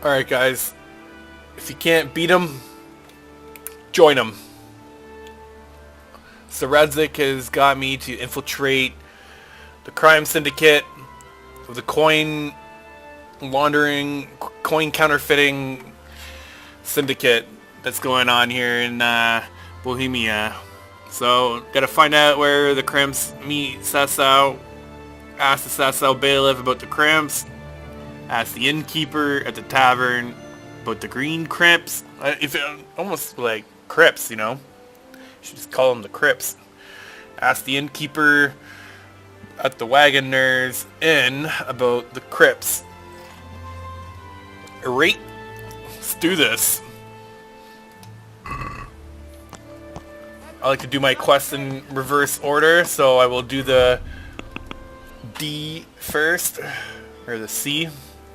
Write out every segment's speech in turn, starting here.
Alright guys, if you can't beat them, join them. So Radzik has got me to infiltrate the crime syndicate with the coin laundering, coin counterfeiting syndicate that's going on here in Bohemia. So, gotta find out where the cramps meet Sasau. Ask the Sasau bailiff about the cramps. Ask the innkeeper at the tavern about the green crimps. If it, almost like crypts, you know. Should just call them the crypts. Ask the innkeeper at the Wagoner's Inn about the crypts. Alright, let's do this. I like to do my quests in reverse order, so I will do the D first, or the C.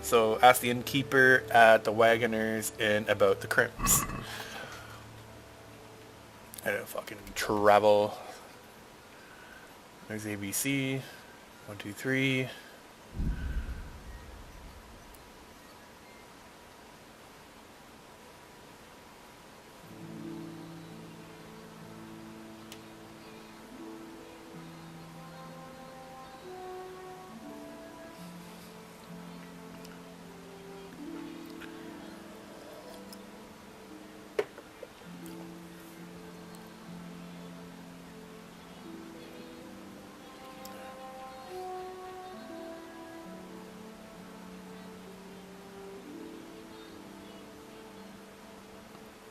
So ask the innkeeper at the Wagoner's Inn about the crimps. I don't fucking travel. There's ABC. 1, 2, 3.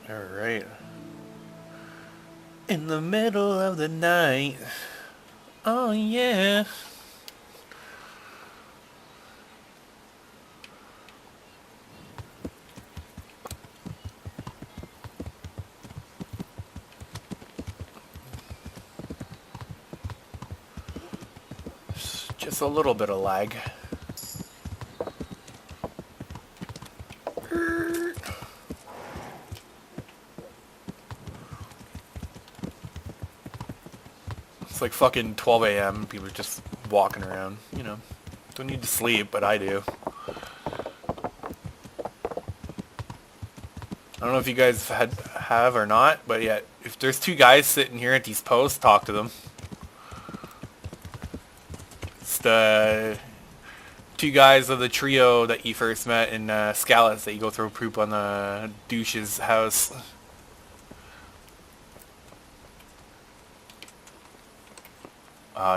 Alright. In the middle of the night. Oh yeah. Just a little bit of lag. It's like fucking 12 a.m. People are just walking around, you know. Don't need to sleep, but I do. I don't know if you guys have or not, but yeah, if there's two guys sitting here at these posts, talk to them. It's the two guys of the trio that you first met in Scallas that you go throw poop on the douche's house.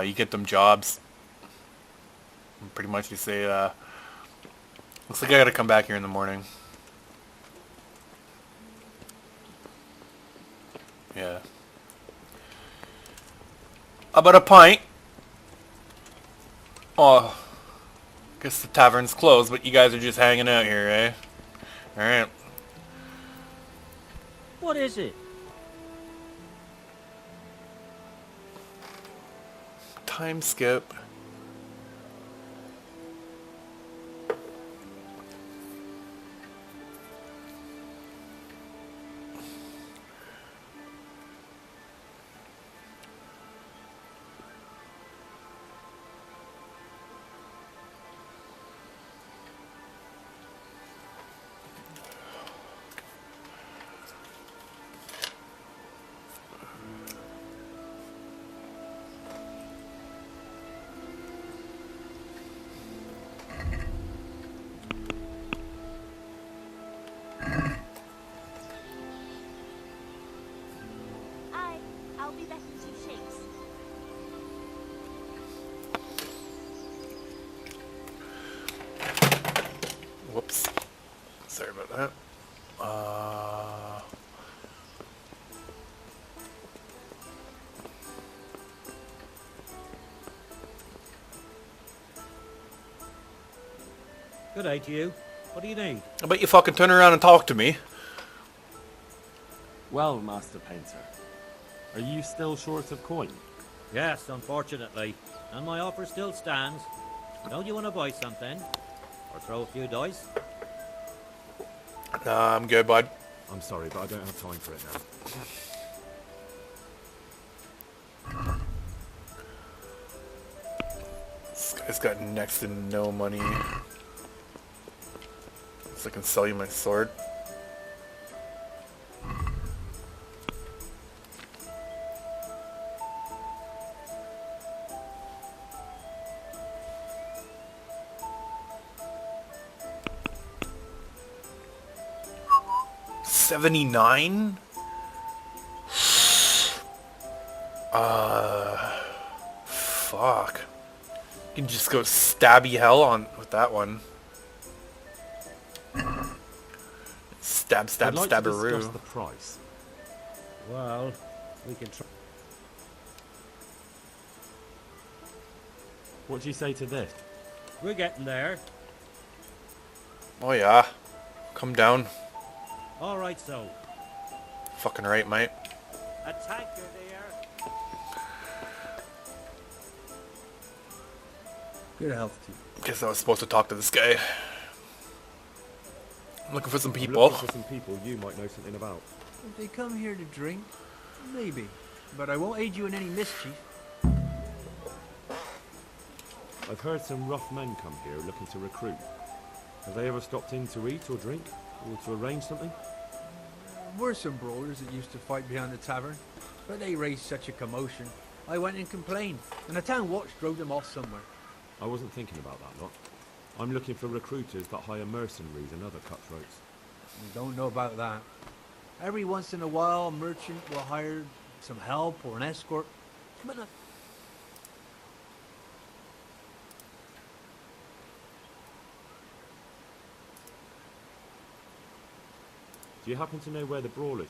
You get them jobs. And pretty much you say, looks like I gotta come back here in the morning. Yeah. About a pint. Oh, guess the tavern's closed, but you guys are just hanging out here, eh? Alright. What is it? Time skip. I'll be back in 2 shakes. Whoops. Sorry about that. Good day to you. What do you need? I bet you fucking turn around and talk to me. Well, Master Painter, are you still short of coin? Yes, unfortunately. And my offer still stands. Don't you want to buy something? Or throw a few dice? Nah, I'm good, bud. I'm sorry, but I don't have time for it now. This guy's got next to no money. So I can sell you my sword. $79? Fuck. You can just go stabby hell on with that one. Stab, I'd stab, like to discuss stabberoo. the price. Well, we can try. What do you say to this? We're getting there. Oh yeah. Come down. All right, so. Fucking right, mate. A tanker there. Good health to you. Guess I was supposed to talk to this guy. I'm looking for some I'm people. looking for some people you might know something about. If they come here to drink, maybe. But I won't aid you in any mischief. I've heard some rough men come here looking to recruit. Have they ever stopped in to eat or drink? Or to arrange something? Were some brawlers that used to fight behind the tavern, but they raised such a commotion. I went and complained, and the town watch drove them off somewhere. I wasn't thinking about that lot. I'm looking for recruiters that hire mercenaries and other cutthroats. I don't know about that. Every once in a while, a merchant will hire some help or an escort, but not. Do you happen to know where the brawlers?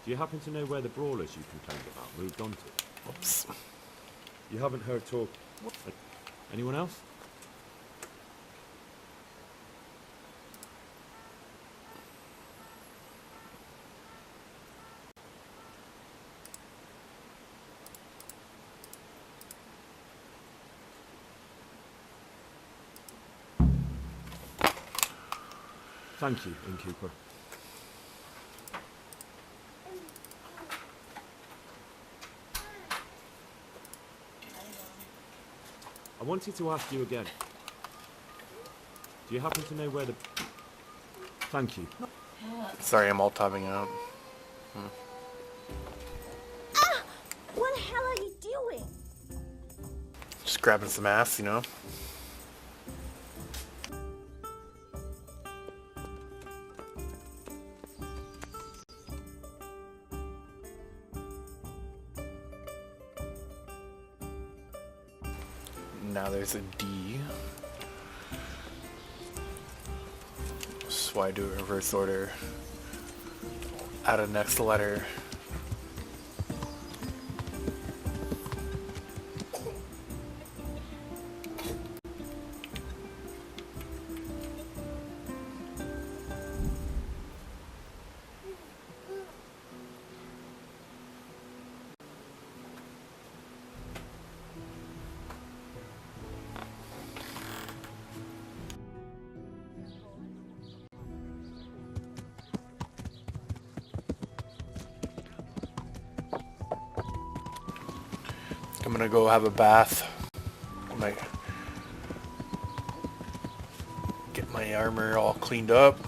Do you happen to know where the brawlers you complained about moved on to? Oops. You haven't heard talk. Anyone else? Thank you, innkeeper. I wanted to ask you again. Do you happen to know where the... Thank you. Sorry, I'm all tabbing out. What the hell are you doing? Just grabbing some ass, you know? Now there's a D. So I do it in reverse order. Add a next letter. I'm gonna go have a bath. Might get my armor all cleaned up.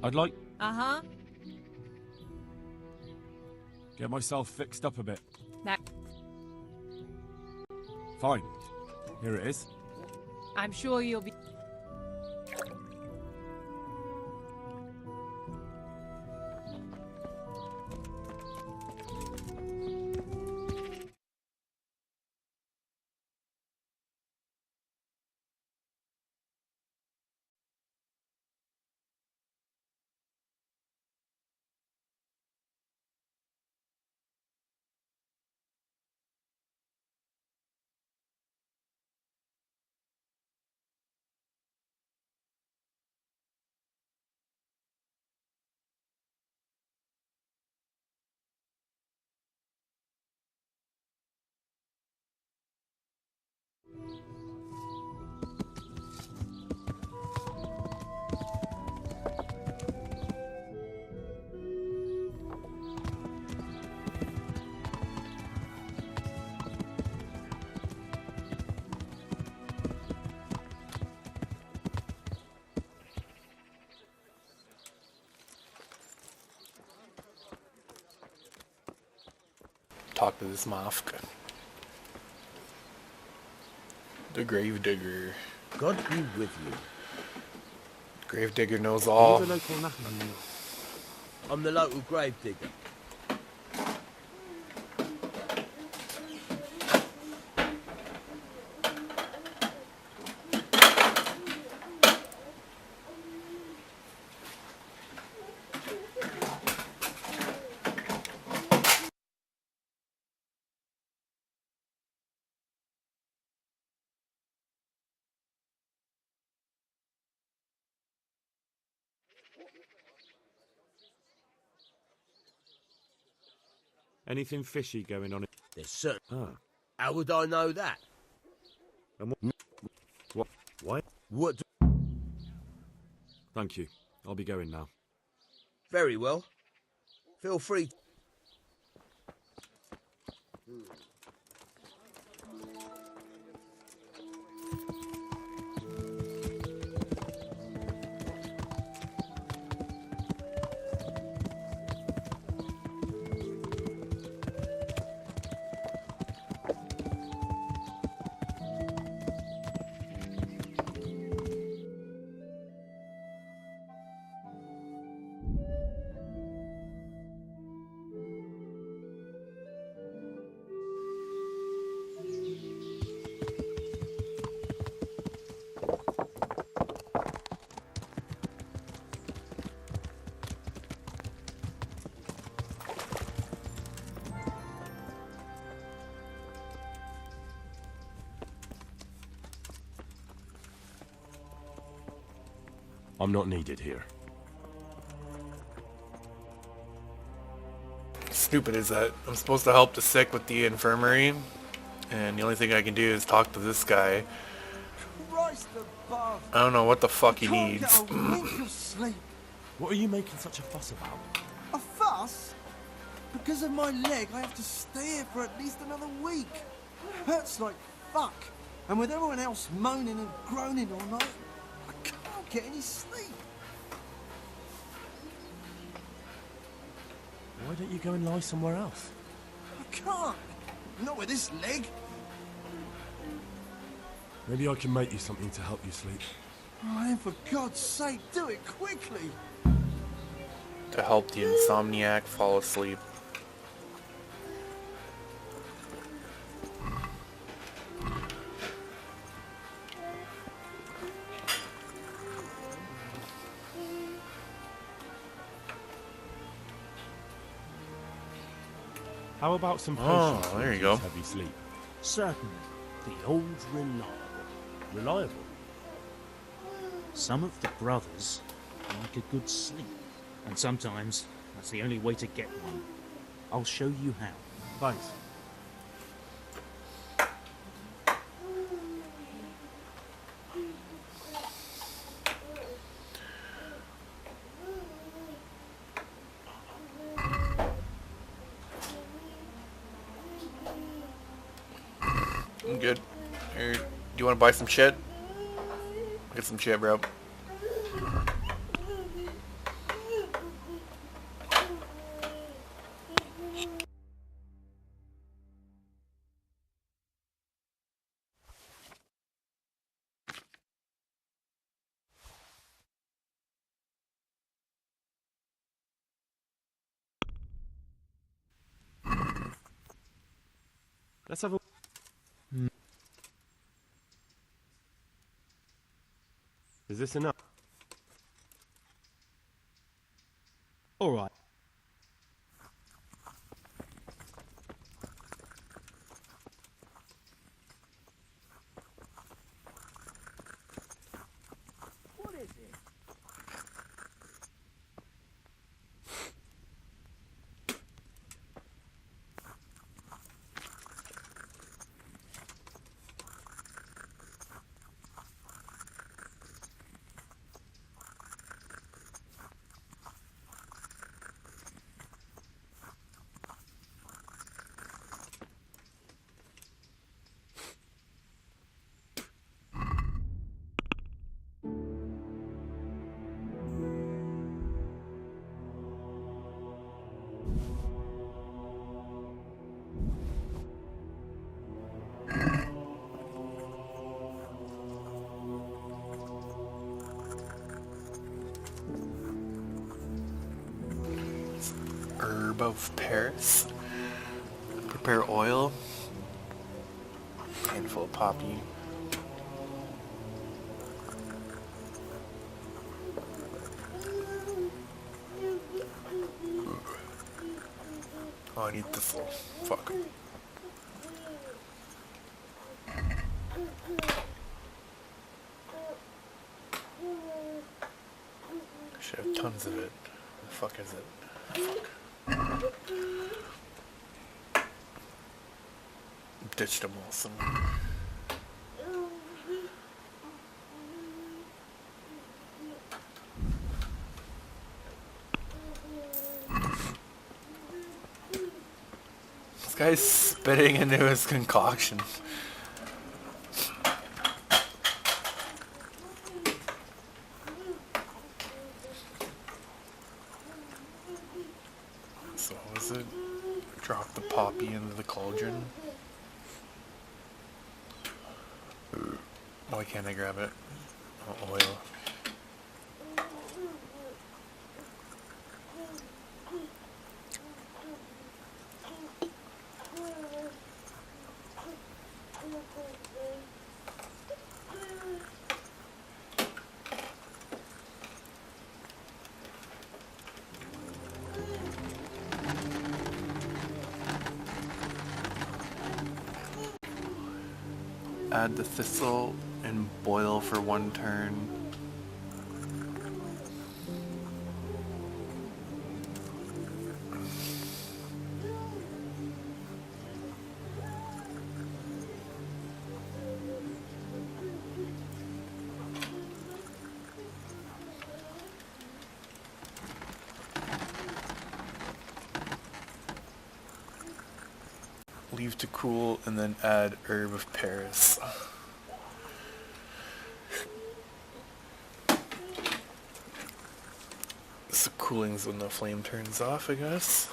I'd like... Uh-huh. Get myself fixed up a bit. That Fine. Here it is. I'm sure you'll be talk to this Mosk. The Grave Digger. God be with you. Grave Digger knows Are all. you the local knacker? I'm the local grave digger. Anything fishy going on? There's certain. Ah. How would I know that? And what? Why? What? Thank you. I'll be going now. Very well. Feel free. I'm not needed here. Stupid is that I'm supposed to help the sick with the infirmary, and the only thing I can do is talk to this guy. Christ above. I don't know what the fuck he Can't needs. get a wink of sleep. What are you making such a fuss about? A fuss? Because of my leg, I have to stay here for at least another week. Hurts like fuck. And with everyone else moaning and groaning all night, I can't get any sleep. Why don't you go and lie somewhere else? I can't. Not with this leg. Maybe I can make you something to help you sleep. Oh, then for God's sake, do it quickly. To help the insomniac fall asleep. How about some Oh, potions there to you go. induce heavy sleep? Certainly, the old reliable. Reliable. Some of the brothers like a good sleep, and sometimes that's the only way to get one. I'll show you how. Thanks. I'm good. Here, do you want to buy some shit? Get some shit, bro. Let's have a... Is this enough? All right. What is it? herb of Paris. Prepare oil. Handful of poppy. Oh, I need thistle. Fuck. Should have tons of it. The fuck is it? Fuck. Ditched them all somewhere. This guy's spitting into his concoction. So what was it? Drop the poppy into the cauldron. Why can't I grab it? Oh, oil. Add the thistle and boil for 1 turn. Leave to cool and then add herb of Paris. So cooling's when the flame turns off, I guess.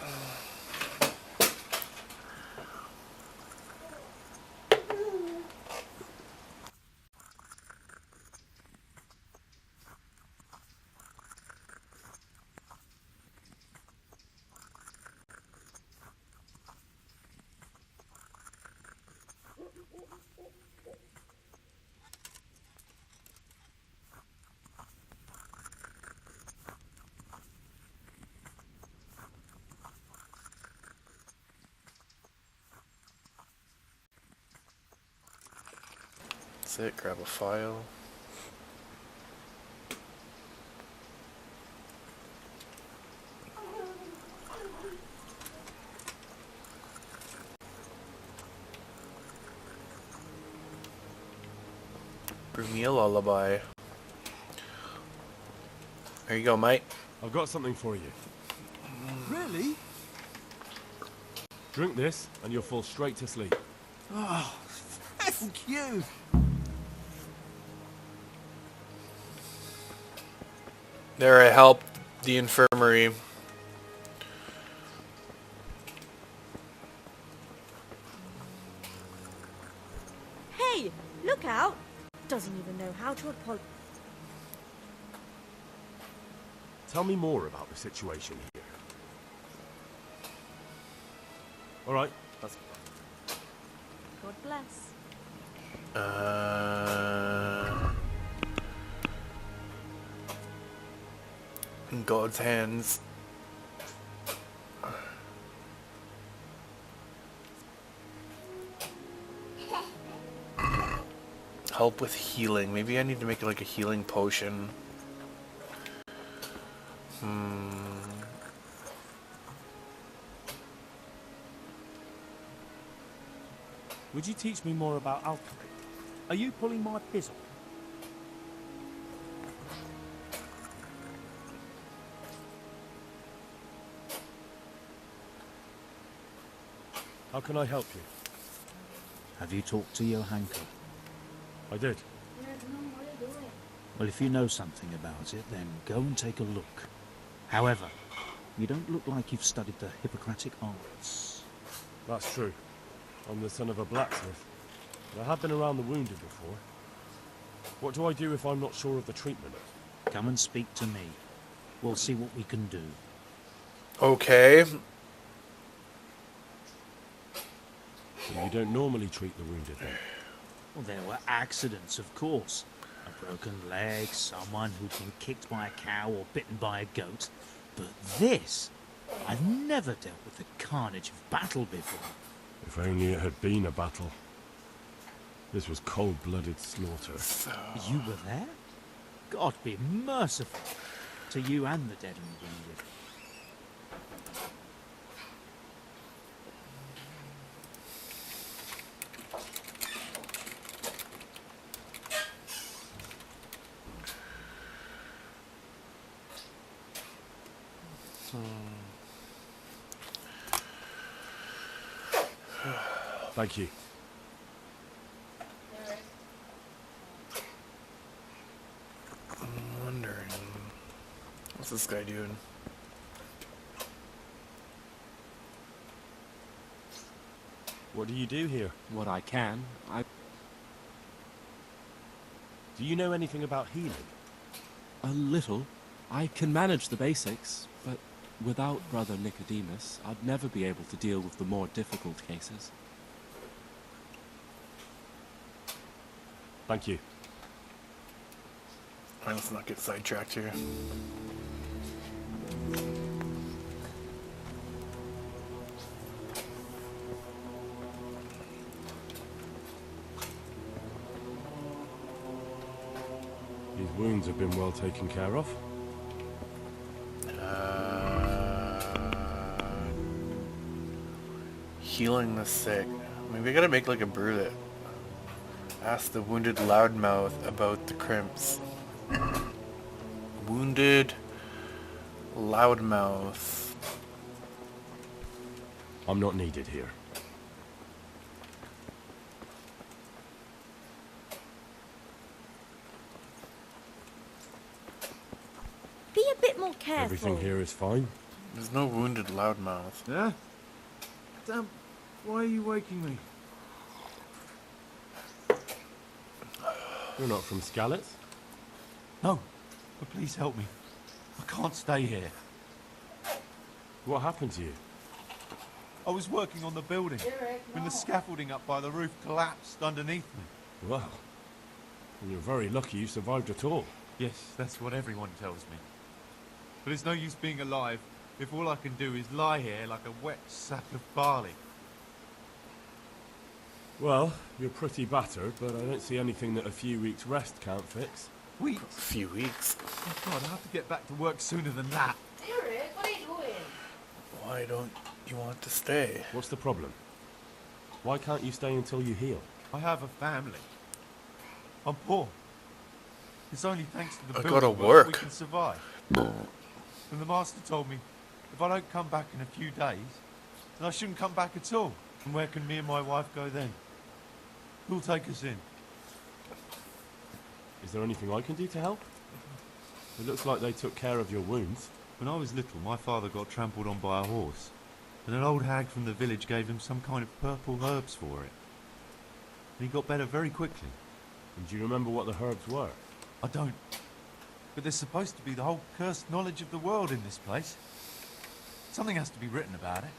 That's it, grab a file. Bring me a lullaby. There you go, mate. I've got something for you. Really? Drink this, and you'll fall straight to sleep. Oh, thank you. There, I helped the infirmary. Hey, look out! Doesn't even know how to apologize. Tell me more about the situation here. All right. God bless. In God's hands. Help with healing. Maybe I need to make it like a healing potion. Would you teach me more about alchemy? Are you pulling my pizzle? How can I help you? Have you talked to Johanka? I did. Well, if you know something about it, then go and take a look. However, you don't look like you've studied the Hippocratic arts. That's true. I'm the son of a blacksmith. But I have been around the wounded before. What do I do if I'm not sure of the treatment? Come and speak to me. We'll see what we can do. Okay. You don't normally treat the wounded then? Well, there were accidents, of course. A broken leg, someone who'd been kicked by a cow or bitten by a goat. But this, I've never dealt with the carnage of battle before. If only it had been a battle. This was cold-blooded slaughter. You were there? God be merciful to you and the dead and wounded. Thank you. I'm wondering, what's this guy doing? What do you do here? What I can. Do you know anything about healing? A little. I can manage the basics, but without Brother Nicodemus, I'd never be able to deal with the more difficult cases. Thank you. Alright, let's not get sidetracked here. These wounds have been well taken care of. Healing the sick. Maybe I gotta make like a brew that ask the wounded loudmouth about the crimps. Wounded loudmouth. I'm not needed here. Be a bit more careful. Everything here is fine. There's no wounded loudmouth. Yeah? Damn, why are you waking me? You're not from Skalitz? No, but please help me. I can't stay here. What happened to you? I was working on the building when the scaffolding up by the roof collapsed underneath me. Well, you're very lucky you survived at all. Yes, that's what everyone tells me. But it's no use being alive if all I can do is lie here like a wet sack of barley. Well, you're pretty battered, but I don't see anything that a few weeks' rest can't fix. Weeks? A few weeks. Oh God, I have to get back to work sooner than that. Derek, what are you doing? Why don't you want to stay? What's the problem? Why can't you stay until you heal? I have a family. I'm poor. It's only thanks to the I building gotta work we work. can survive. And the master told me if I don't come back in a few days, then I shouldn't come back at all. And where can me and my wife go then? Who'll take us in? Is there anything I can do to help? It looks like they took care of your wounds. When I was little, my father got trampled on by a horse, and an old hag from the village gave him some kind of purple herbs for it. And he got better very quickly. And do you remember what the herbs were? I don't. But there's supposed to be the whole cursed knowledge of the world in this place. Something has to be written about it.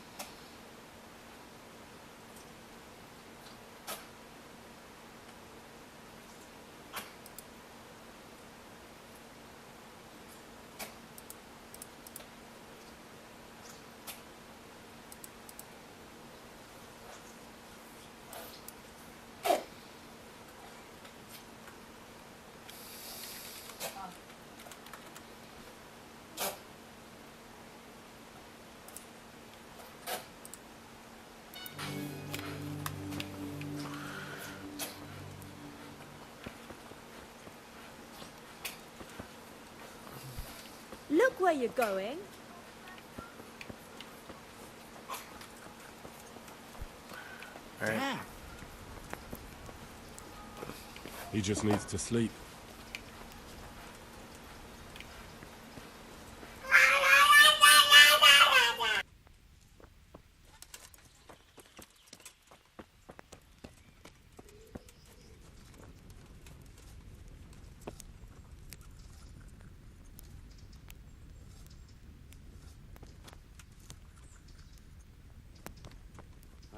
Look where you're going. Alright. He just needs to sleep.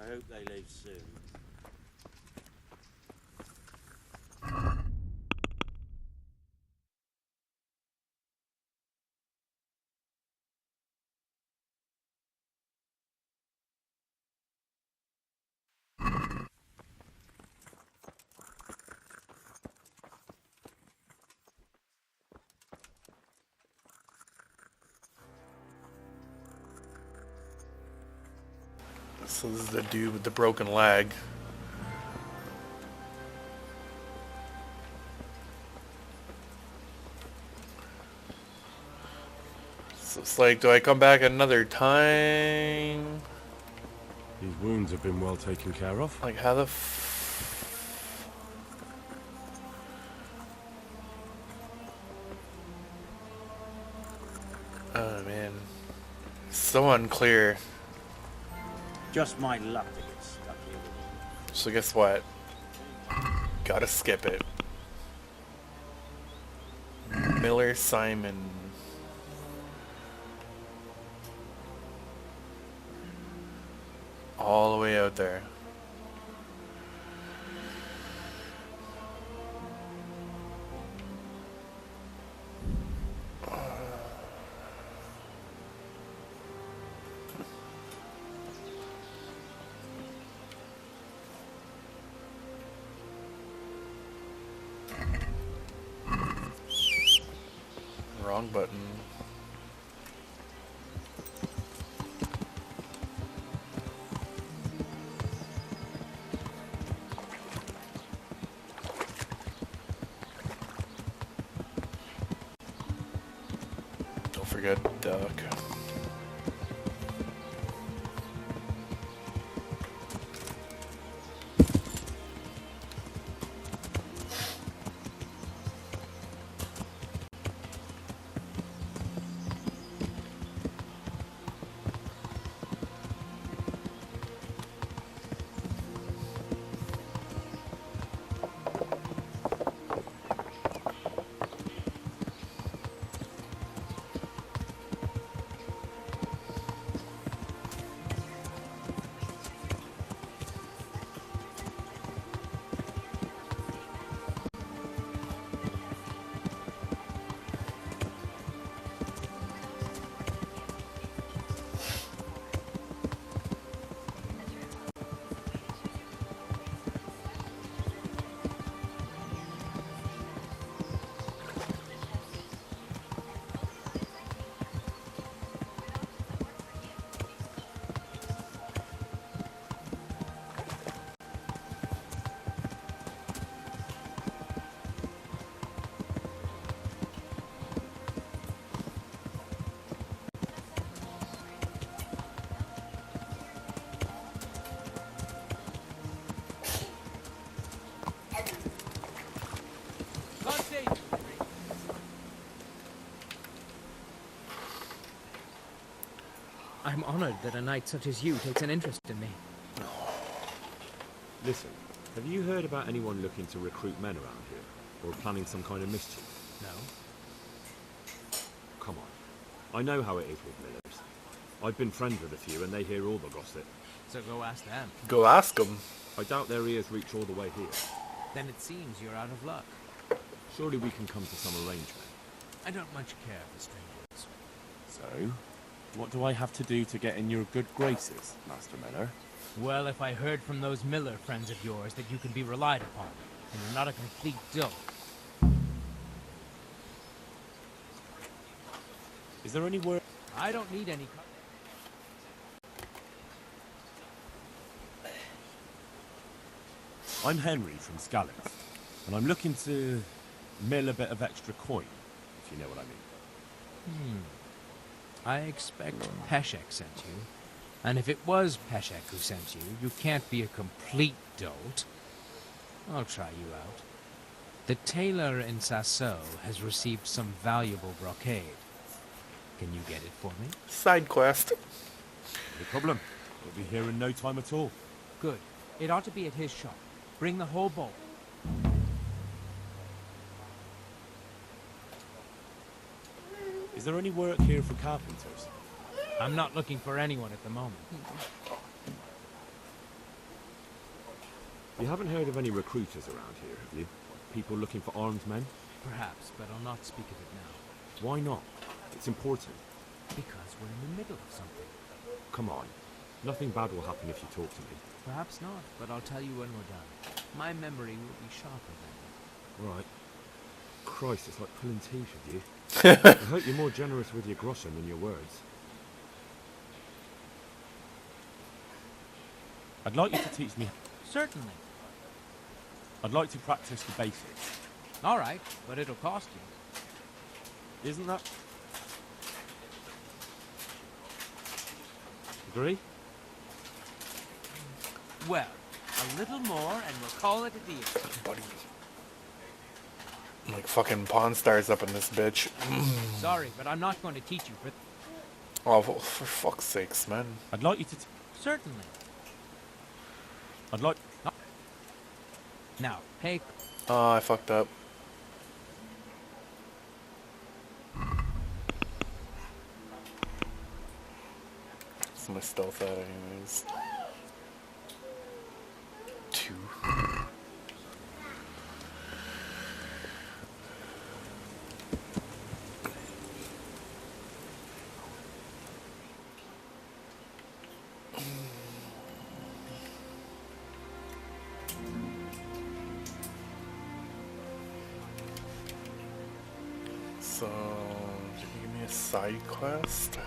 I hope they leave soon. So this is the dude with the broken leg. So it's like, do I come back another time? These wounds have been well taken care of. Like, how the oh man, so unclear. Just my luck to get stuck here. So guess what? Gotta skip it. Miller Simon. All the way out there. Wrong button. Don't forget duck. I'm honored that a knight such as you takes an interest in me. Listen, have you heard about anyone looking to recruit men around here? Or planning some kind of mischief? No. Come on. I know how it is with millers. I've been friends with a few and they hear all the gossip. So go ask them. Go ask them. I doubt their ears reach all the way here. Then it seems you're out of luck. Surely we can come to some arrangement. I don't much care for strangers. So, what do I have to do to get in your good graces, Master Miller? Well, if I heard from those Miller friends of yours that you can be relied upon, and you're not a complete dope. Is there any word? I don't need any... I'm Henry from Scallons, and I'm looking to mill a bit of extra coin, if you know what I mean. I expect Peshek sent you. And if it was Peshek who sent you, you can't be a complete dolt. I'll try you out. The tailor in Sasso has received some valuable brocade. Can you get it for me? Side quest. No problem. We'll be here in no time at all. Good. It ought to be at his shop. Bring the whole bowl. Is there any work here for carpenters? I'm not looking for anyone at the moment. You haven't heard of any recruiters around here, have you? People looking for armed men? Perhaps, but I'll not speak of it now. Why not? It's important. Because we're in the middle of something. Come on. Nothing bad will happen if you talk to me. Perhaps not, but I'll tell you when we're done. My memory will be sharper then. Right. Christ, it's like pulling teeth with you. I hope you're more generous with your groschen than your words. I'd like you to teach me. Certainly. I'd like to practice the basics. All right, but it'll cost you. Isn't that? Agree? Well, a little more and we'll call it a deal. Buddy. Like fucking Pawn Stars up in this bitch. Sorry, but I'm not going to teach you for... Oh, well, for fuck's sakes, man. I'd like you to... Certainly. I'd like... Now, hey... Oh, I fucked up. It's my stealth at anyways. 2. So, did you give me a side quest?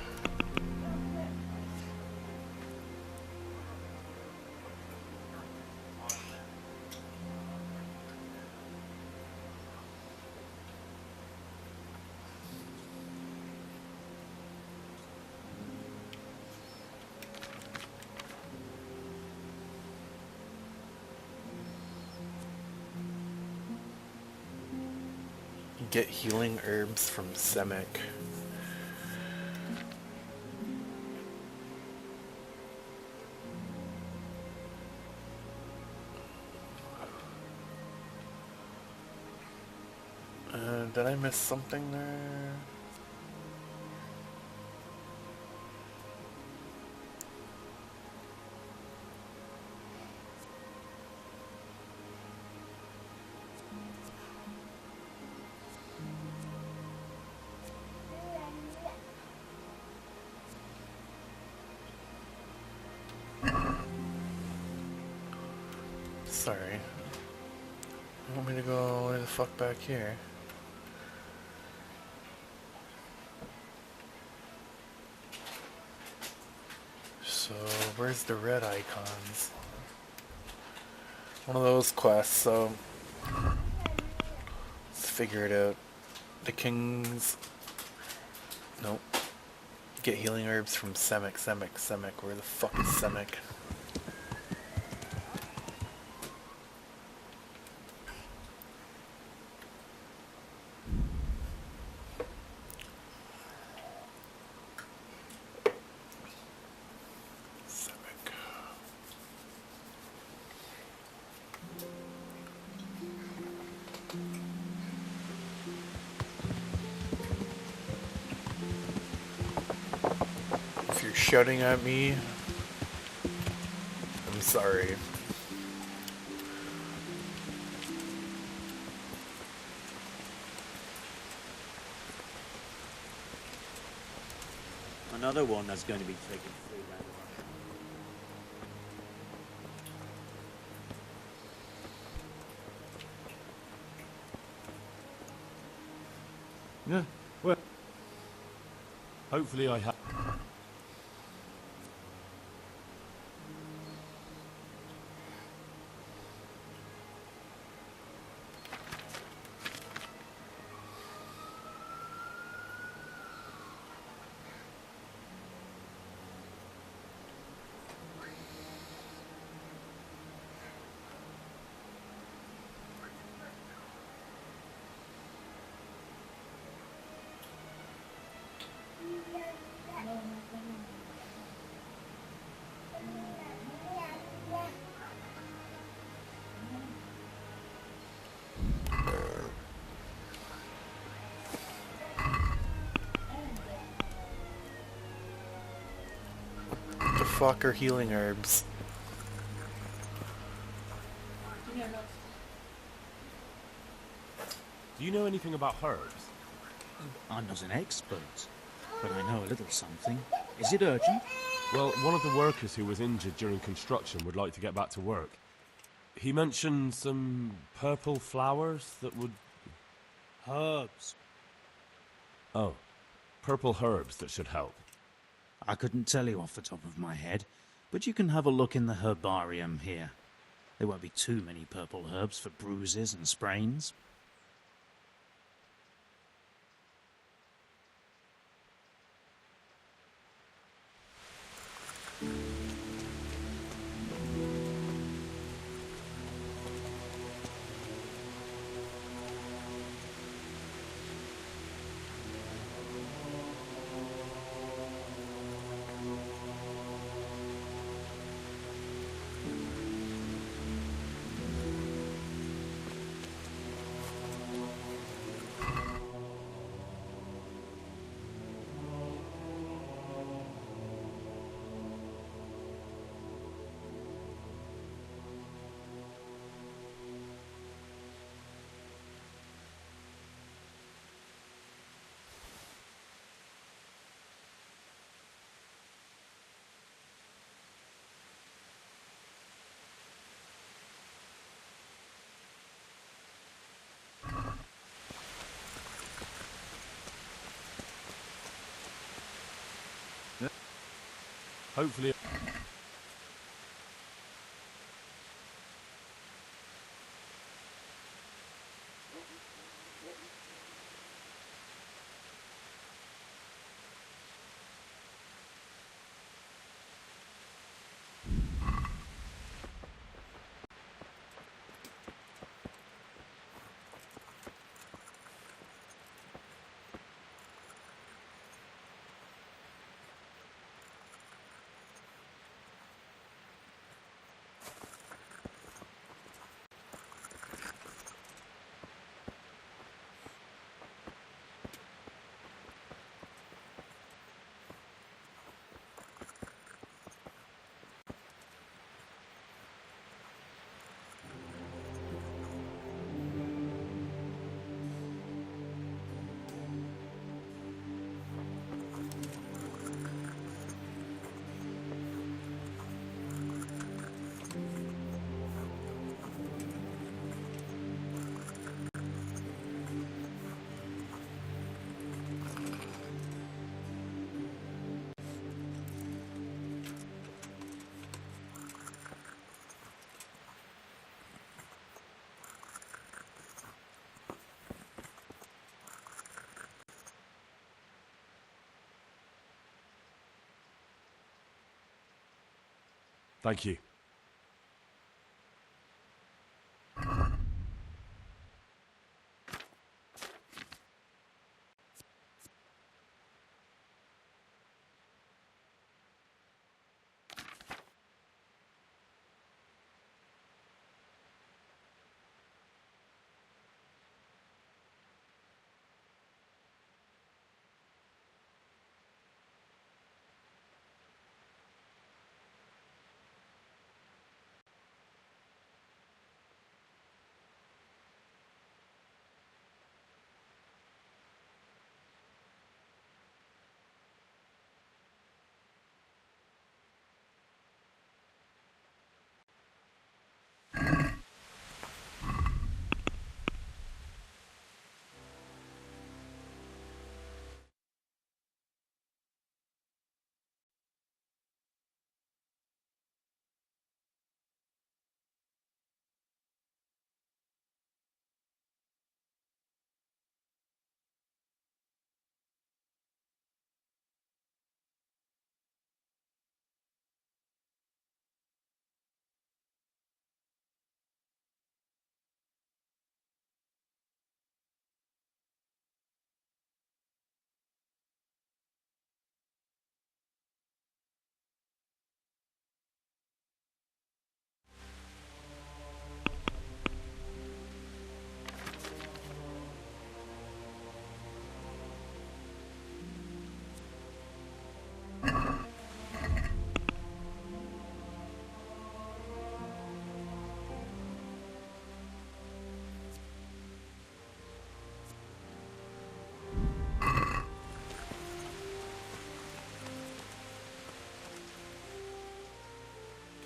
Get healing herbs from Semic. Did I miss something there? Sorry. You want me to go way the fuck back here? So, where's the red icons? One of those quests, so... Let's figure it out. The king's... Nope. Get healing herbs from Semic. Where the fuck is Semic? If you're shouting at me, I'm sorry. Another one that's going to be taken free round Yeah, well... Hopefully I have... What the fuck are healing herbs? Do you know anything about herbs? I'm not an expert, but I know a little something. Is it urgent? Well, one of the workers who was injured during construction would like to get back to work. He mentioned some purple flowers that would... Herbs. Oh, purple herbs that should help. I couldn't tell you off the top of my head, but you can have a look in the herbarium here. There won't be too many purple herbs for bruises and sprains. Hopefully... Thank you.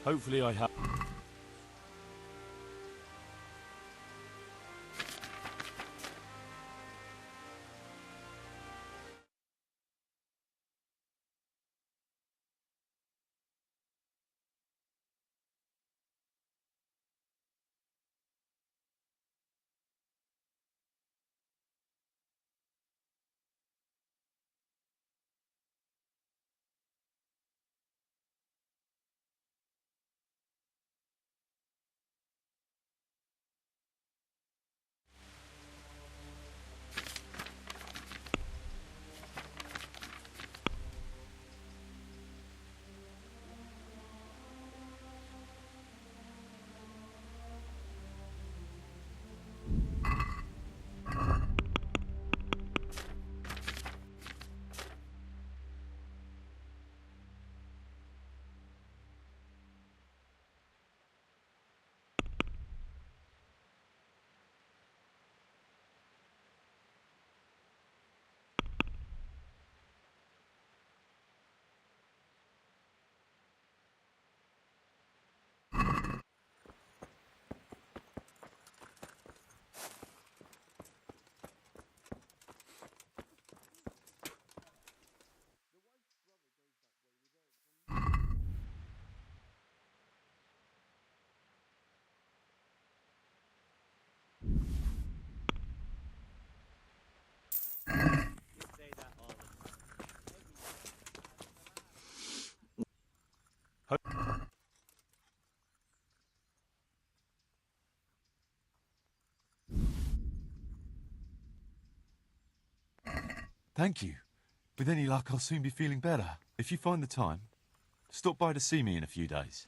Hopefully I have... Thank you. With any luck, I'll soon be feeling better. If you find the time, stop by to see me in a few days.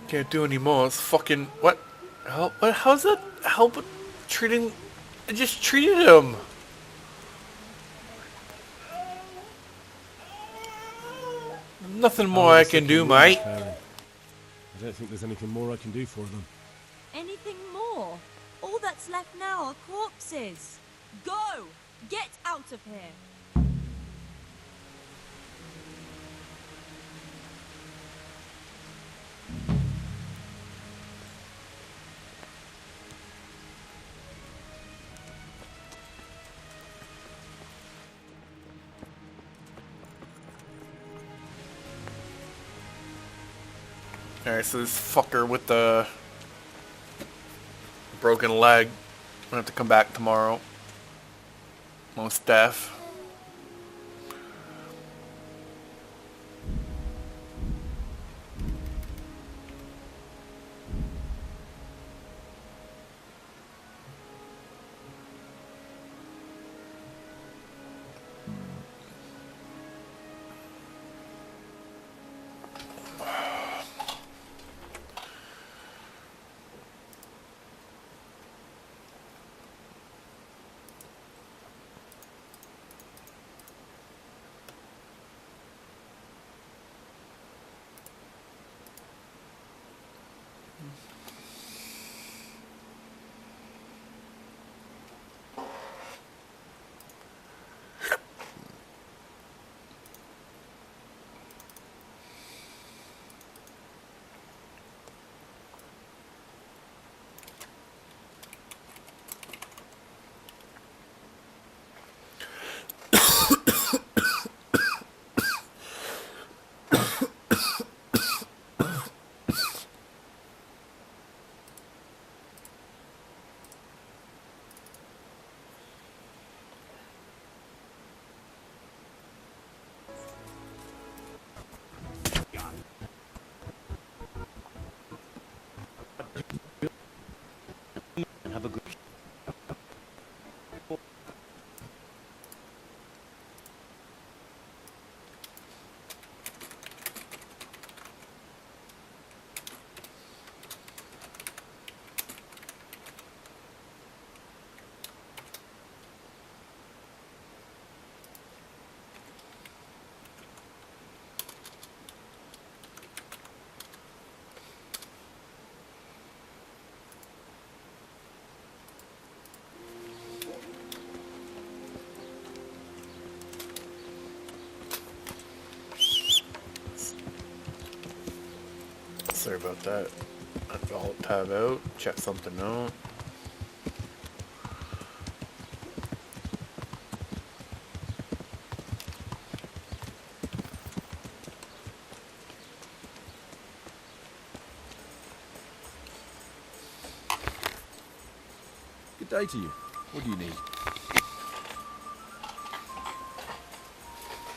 Can't do any more. It's fucking... What? How's that help with treating... I just treated him. Nothing more I can do, mate. I don't think there's anything more I can do for them. Anything more? All that's left now are corpses. Go! Get out of here! Alright, so this fucker with the broken leg, I'm gonna have to come back tomorrow. Most deaf. Have a good... Sorry about that. Alt tab out, check something out. Good day to you. What do you need?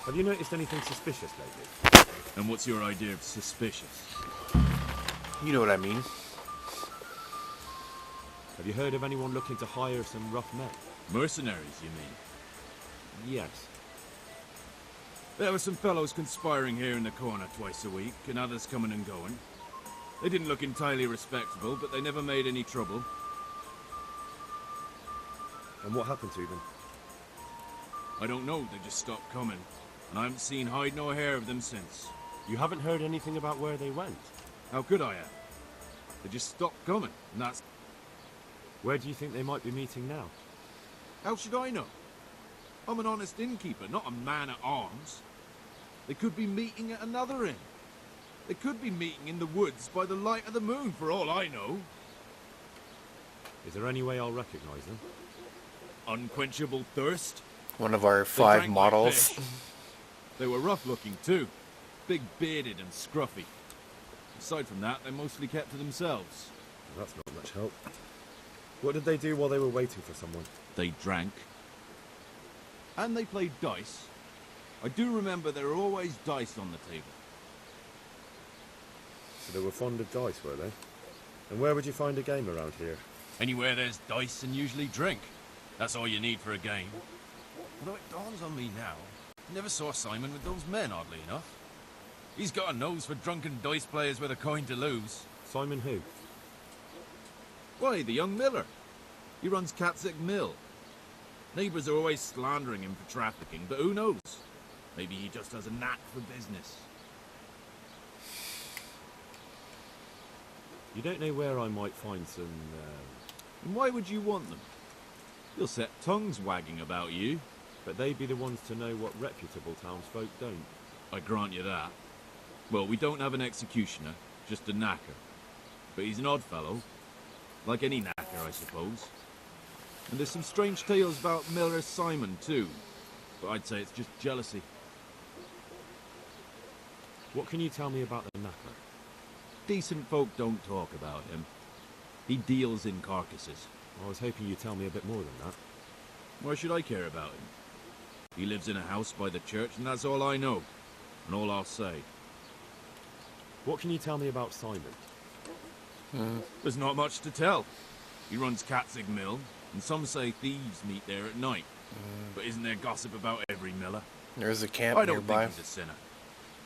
Have you noticed anything suspicious lately? And what's your idea of suspicious? You know what I mean. Have you heard of anyone looking to hire some rough men? Mercenaries, you mean? Yes. There were some fellows conspiring here in the corner twice a week, and others coming and going. They didn't look entirely respectable, but they never made any trouble. And what happened to them? I don't know, they just stopped coming. And I haven't seen hide nor hair of them since. You haven't heard anything about where they went? How could I have? They just stopped coming, and that's... Where do you think they might be meeting now? How should I know? I'm an honest innkeeper, not a man-at-arms. They could be meeting at another inn. They could be meeting in the woods by the light of the moon, for all I know. Is there any way I'll recognize them? Unquenchable thirst? One of our They 5 drank models. like fish. They were rough-looking, too. Big-bearded and scruffy. Aside from that, they mostly kept to themselves. Well, that's not much help. What did they do while they were waiting for someone? They drank. And they played dice. I do remember there were always dice on the table. So they were fond of dice, were they? And where would you find a game around here? Anywhere there's dice and usually drink. That's all you need for a game. Although it dawns on me now, I never saw Simon with those men, oddly enough. He's got a nose for drunken dice players with a coin to lose. Simon who? Why, the young miller. He runs Catzick Mill. Neighbours are always slandering him for trafficking, but who knows? Maybe he just has a knack for business. You don't know where I might find some, And why would you want them? You'll set tongues wagging about you. But they'd be the ones to know what reputable townsfolk don't. I grant you that. Well, we don't have an executioner, just a knacker. But he's an odd fellow. Like any knacker, I suppose. And there's some strange tales about Miller Simon, too. But I'd say it's just jealousy. What can you tell me about the knacker? Decent folk don't talk about him. He deals in carcasses. I was hoping you'd tell me a bit more than that. Why should I care about him? He lives in a house by the church, and that's all I know. And all I'll say. What can you tell me about Simon? There's not much to tell. He runs Catzick Mill, and some say thieves meet there at night. But isn't there gossip about every miller? There's a camp I don't nearby. think he's a sinner.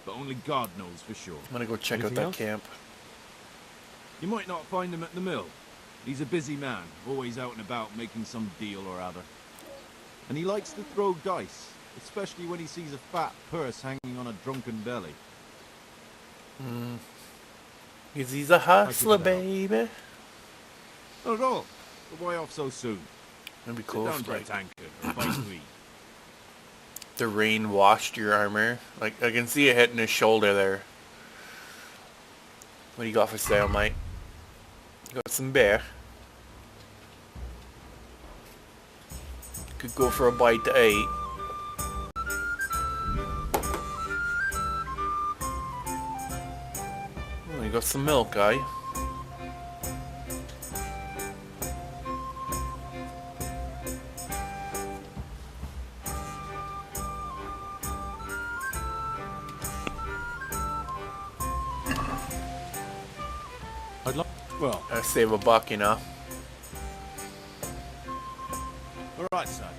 But only God knows for sure. I'm gonna go check Anything out that else? camp. You might not find him at the mill. He's a busy man, always out and about making some deal or other. And he likes to throw dice, especially when he sees a fat purse hanging on a drunken belly. He's a hustler, that out. baby. Not at all. But why off so soon? That'd be Sit cool down if for a like, tankard or a bite to eat. the rain washed your armor. Like, I can see it hitting his shoulder there. What do you got for sale, mate? You got some beer. Could go for a bite to eat. Oh, you got some milk, guy. I'd like... Well, I save a buck, you know. all right, son.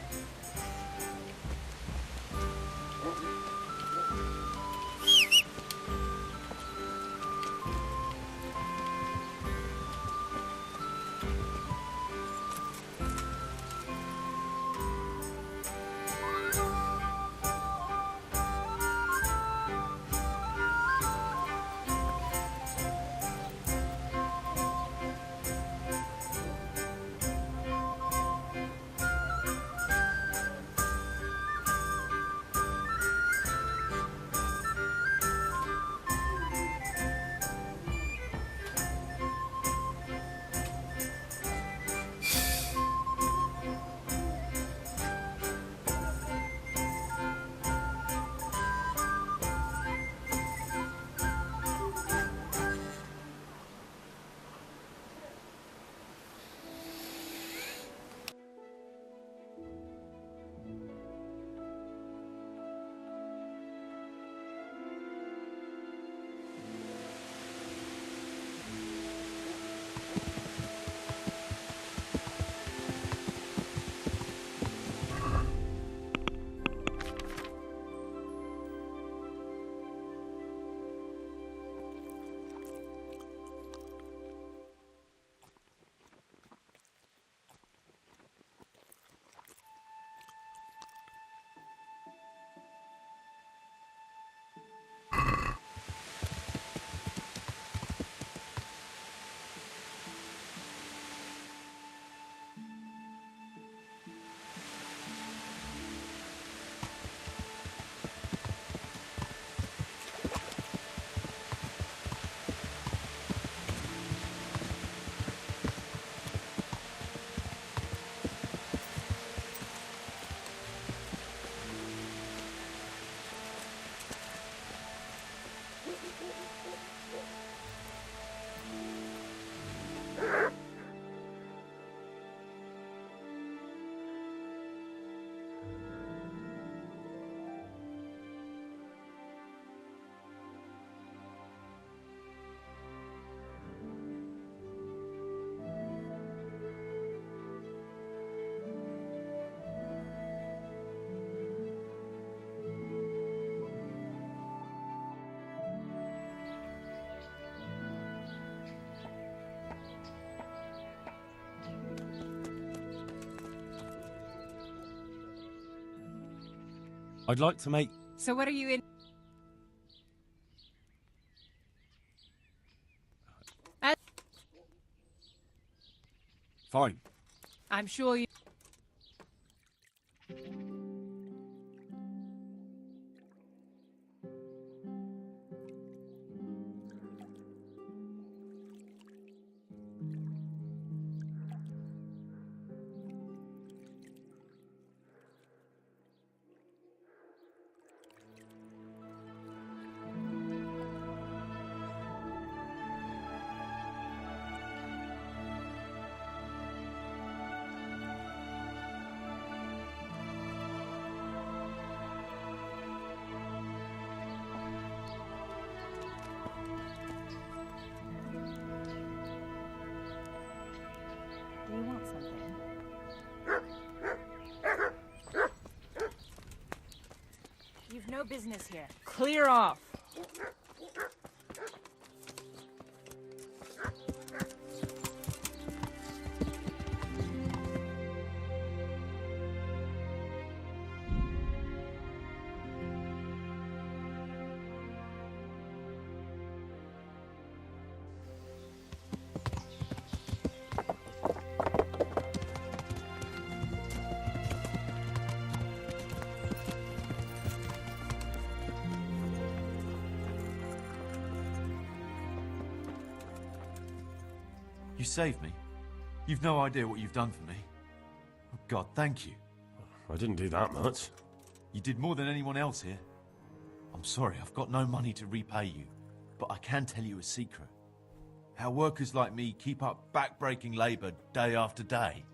I'd like to make... So what are you in? Fine. I'm sure you... Do you want something? You've no business here. Clear off! You saved me. You've no idea what you've done for me. Oh, God, thank you. I didn't do that much. You did more than anyone else here. I'm sorry, I've got no money to repay you, but I can tell you a secret. How workers like me keep up back-breaking labour day after day.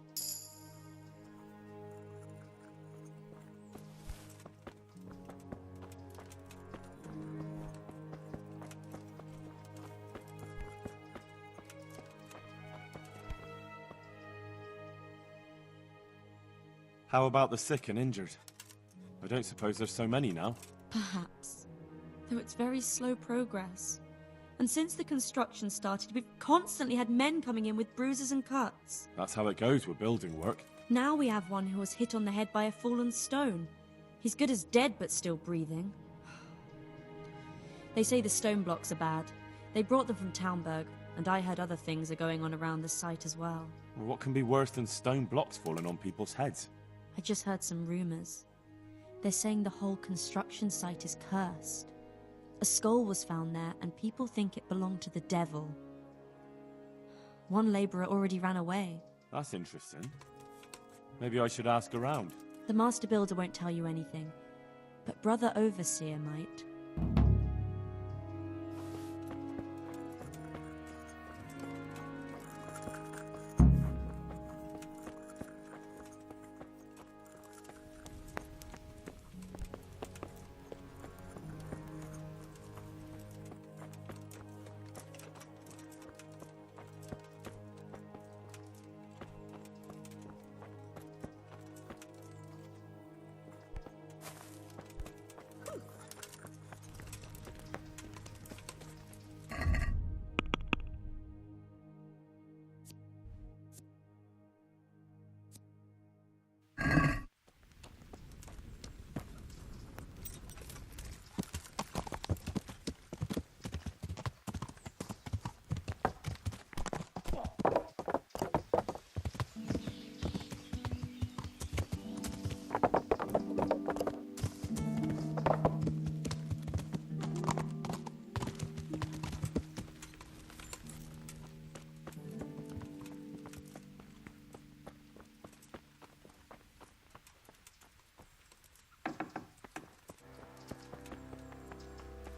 How about the sick and injured? I don't suppose there's so many now. Perhaps. Though it's very slow progress. And since the construction started, we've constantly had men coming in with bruises and cuts. That's how it goes with building work. Now we have one who was hit on the head by a fallen stone. He's good as dead, but still breathing. They say the stone blocks are bad. They brought them from Townburg, and I heard other things are going on around the site as well. What can be worse than stone blocks falling on people's heads? I just heard some rumors. They're saying the whole construction site is cursed. A skull was found there, and people think it belonged to the devil. One labourer already ran away. That's interesting. Maybe I should ask around. The master builder won't tell you anything, but Brother Overseer might.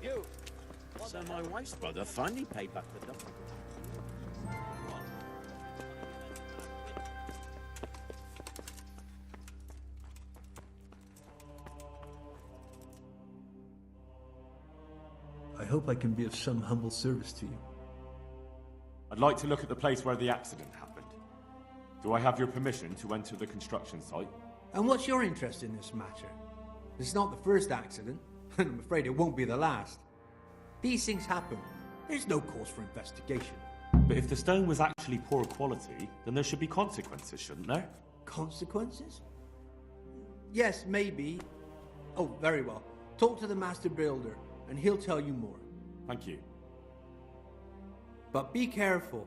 You. So my wife's brother finally paid back the double. I hope I can be of some humble service to you. I'd like to look at the place where the accident happened. Do I have your permission to enter the construction site? And what's your interest in this matter? It's not the first accident, and I'm afraid it won't be the last. These things happen. There's no cause for investigation. But if the stone was actually poor quality, then there should be consequences, shouldn't there? Consequences? Yes, maybe. Oh, very well. Talk to the master builder, and he'll tell you more. Thank you. But be careful.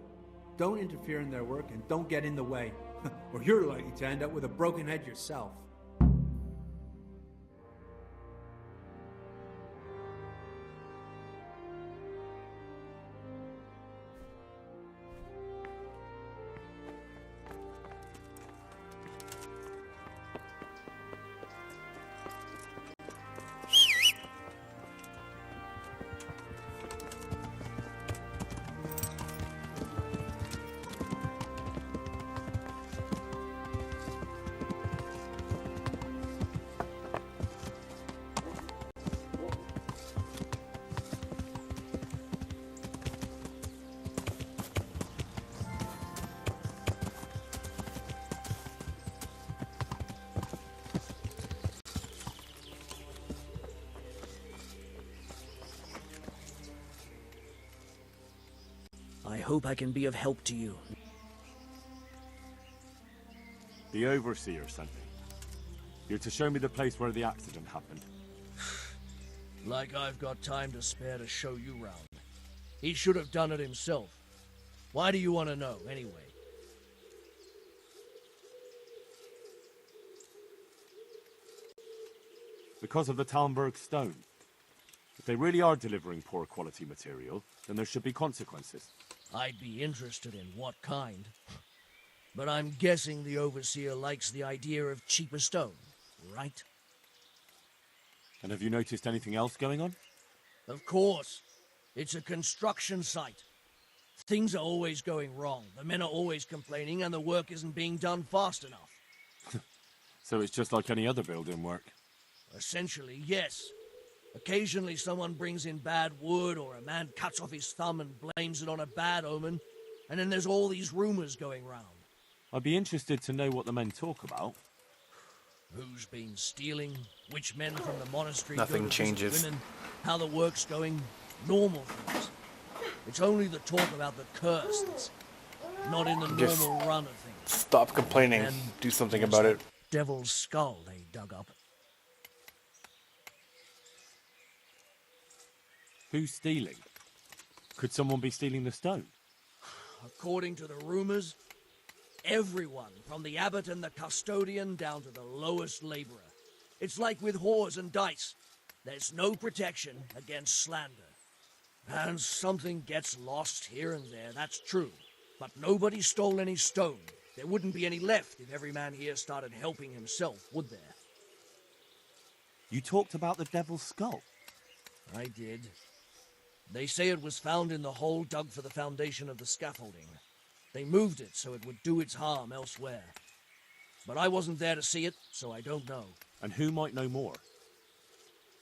Don't interfere in their work, and don't get in the way, or you're likely to end up with a broken head yourself. I hope I can be of help to you. The Overseer sent me. You're to show me the place where the accident happened. Like I've got time to spare to show you round. He should have done it himself. Why do you want to know, anyway? Because of the Talmberg stone. If they really are delivering poor quality material, then there should be consequences. I'd be interested in what kind. But I'm guessing the Overseer likes the idea of cheaper stone, right? And have you noticed anything else going on? Of course. It's a construction site. Things are always going wrong. The men are always complaining, and the work isn't being done fast enough. So it's just like any other building work? Essentially, yes. Occasionally someone brings in bad wood, or a man cuts off his thumb and blames it on a bad omen, and then there's all these rumors going round. I'd be interested to know what the men talk about. Who's been stealing, which men from the monastery Nothing go to visit changes. women, how the work's going, normal things. It's only the talk about the curse that's not in the Just normal run of things. Stop complaining. And Do something there's about that it. Devil's skull they dug up. Who's stealing? Could someone be stealing the stone? According to the rumors, everyone, from the abbot and the custodian down to the lowest laborer. It's like with whores and dice. There's no protection against slander. And something gets lost here and there, that's true. But nobody stole any stone. There wouldn't be any left if every man here started helping himself, would there? You talked about the devil's skull. I did. They say it was found in the hole dug for the foundation of the scaffolding. They moved it so it would do its harm elsewhere. But I wasn't there to see it, so I don't know. And who might know more?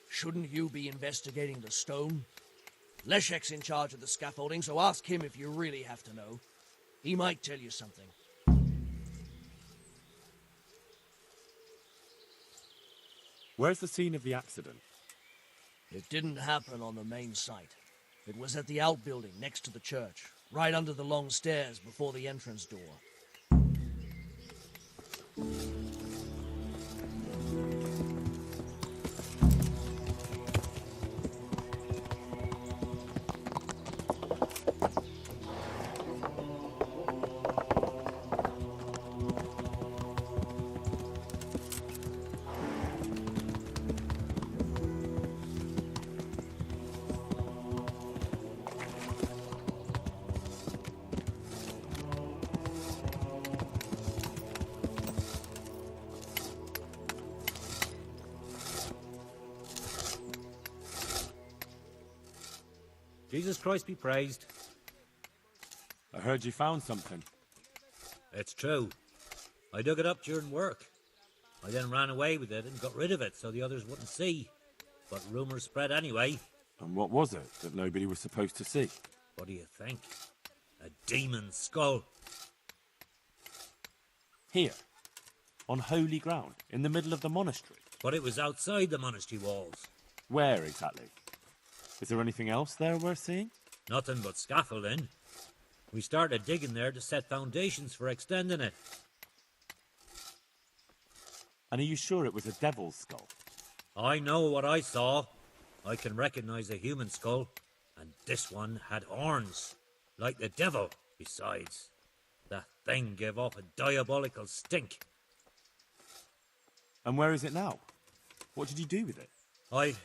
Shouldn't you be investigating the stone? Leszek's in charge of the scaffolding, so ask him if you really have to know. He might tell you something. Where's the scene of the accident? It didn't happen on the main site. It was at the outbuilding next to the church, right under the long stairs before the entrance door. Jesus Christ be praised. I heard you found something. It's true. I dug it up during work. I then ran away with it and got rid of it so the others wouldn't see. But rumours spread anyway. And what was it that nobody was supposed to see? What do you think? A demon skull. Here, on holy ground, in the middle of the monastery. But it was outside the monastery walls. Where exactly? Is there anything else there worth seeing? Nothing but scaffolding. We started digging there to set foundations for extending it. And are you sure it was a devil's skull? I know what I saw. I can recognize a human skull, and this one had horns, like the devil. Besides, that thing gave off a diabolical stink. And where is it now? What did you do with it? I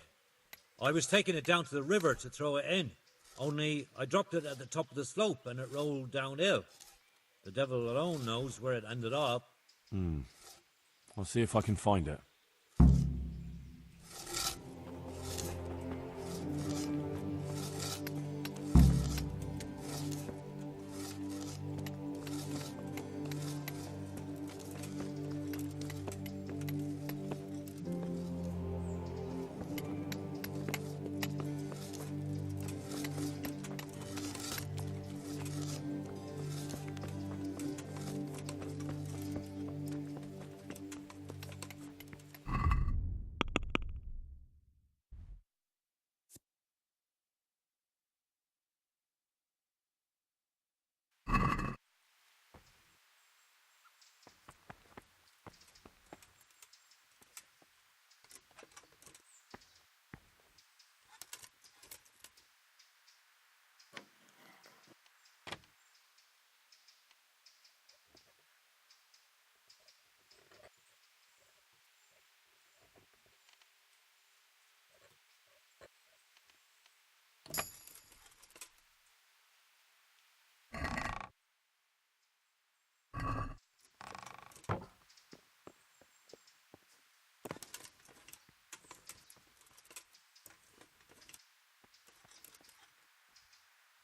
was taking it down to the river to throw it in. Only I dropped it at the top of the slope and it rolled downhill. The devil alone knows where it ended up. I'll see if I can find it.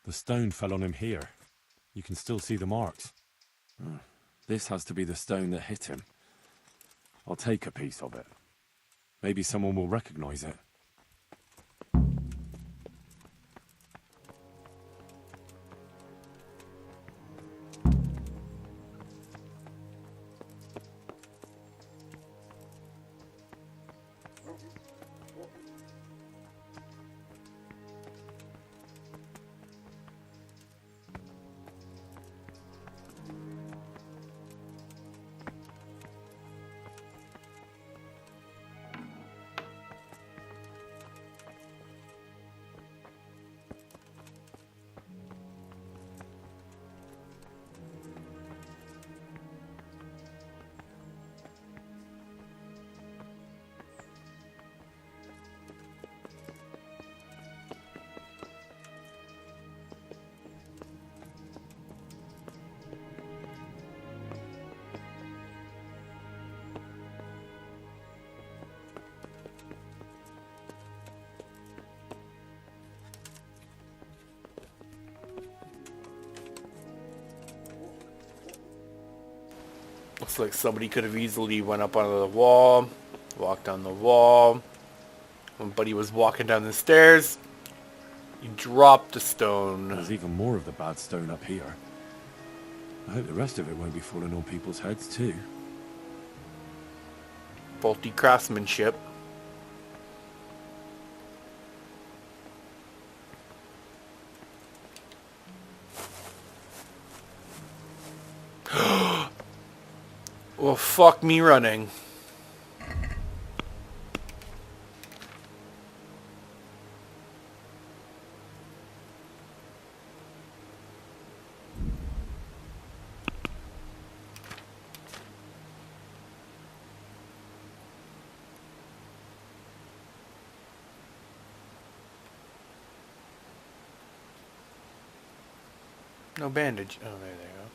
The stone fell on him here. You can still see the marks. This has to be the stone that hit him. I'll take a piece of it. Maybe someone will recognize it. Looks like somebody could have easily went up onto the wall, walked down the wall. When Buddy was walking down the stairs, he dropped a stone. There's even more of the bad stone up here. I hope the rest of it won't be falling on people's heads too. Faulty craftsmanship. Well, fuck me running. No bandage. Oh, there they go.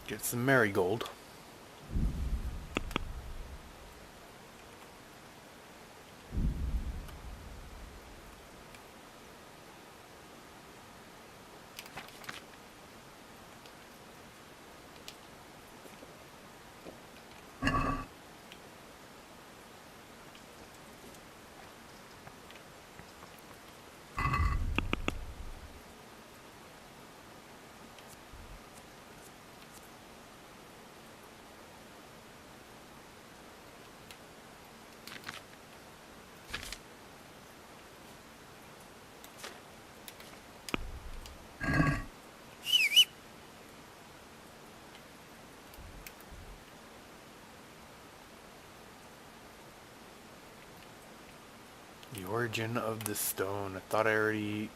Get some marigold. origin of the stone. I thought I already...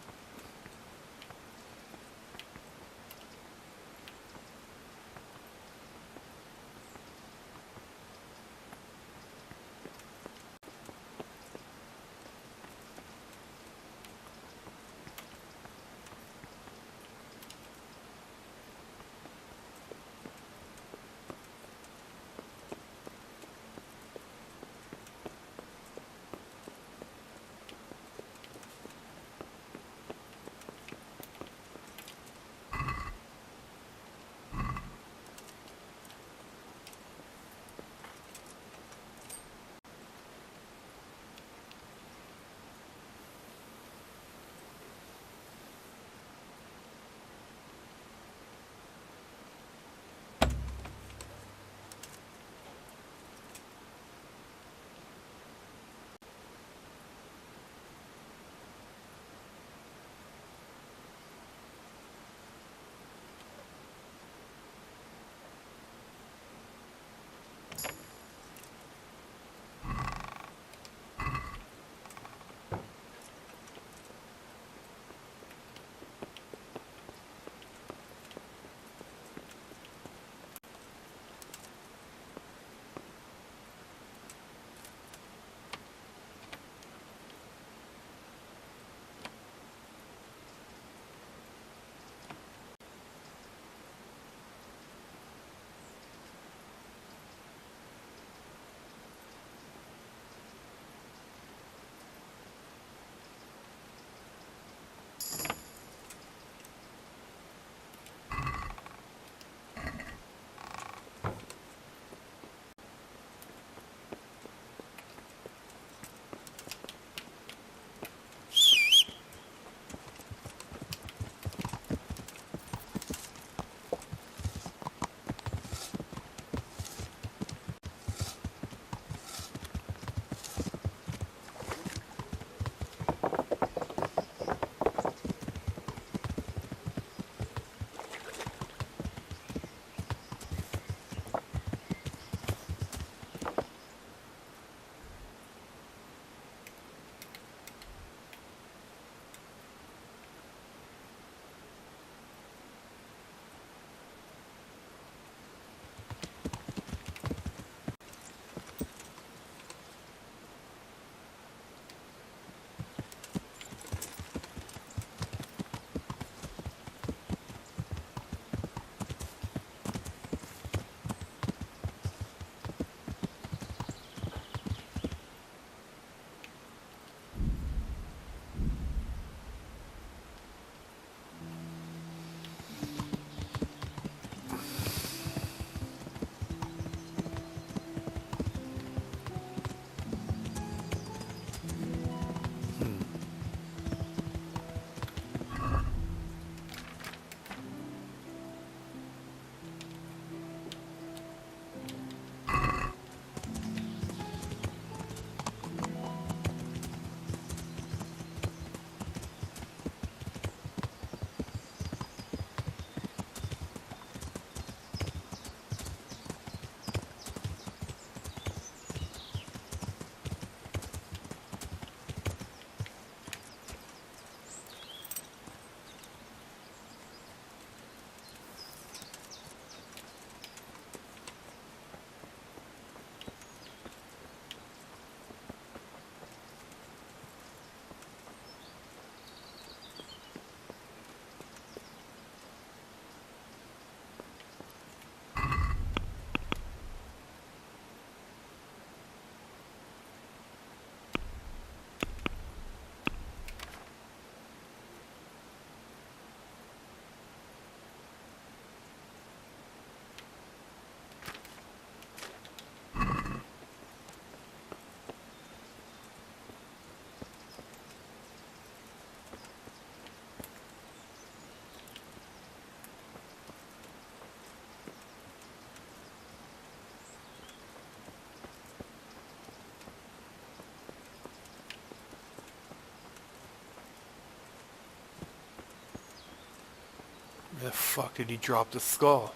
Where the fuck did he drop the skull?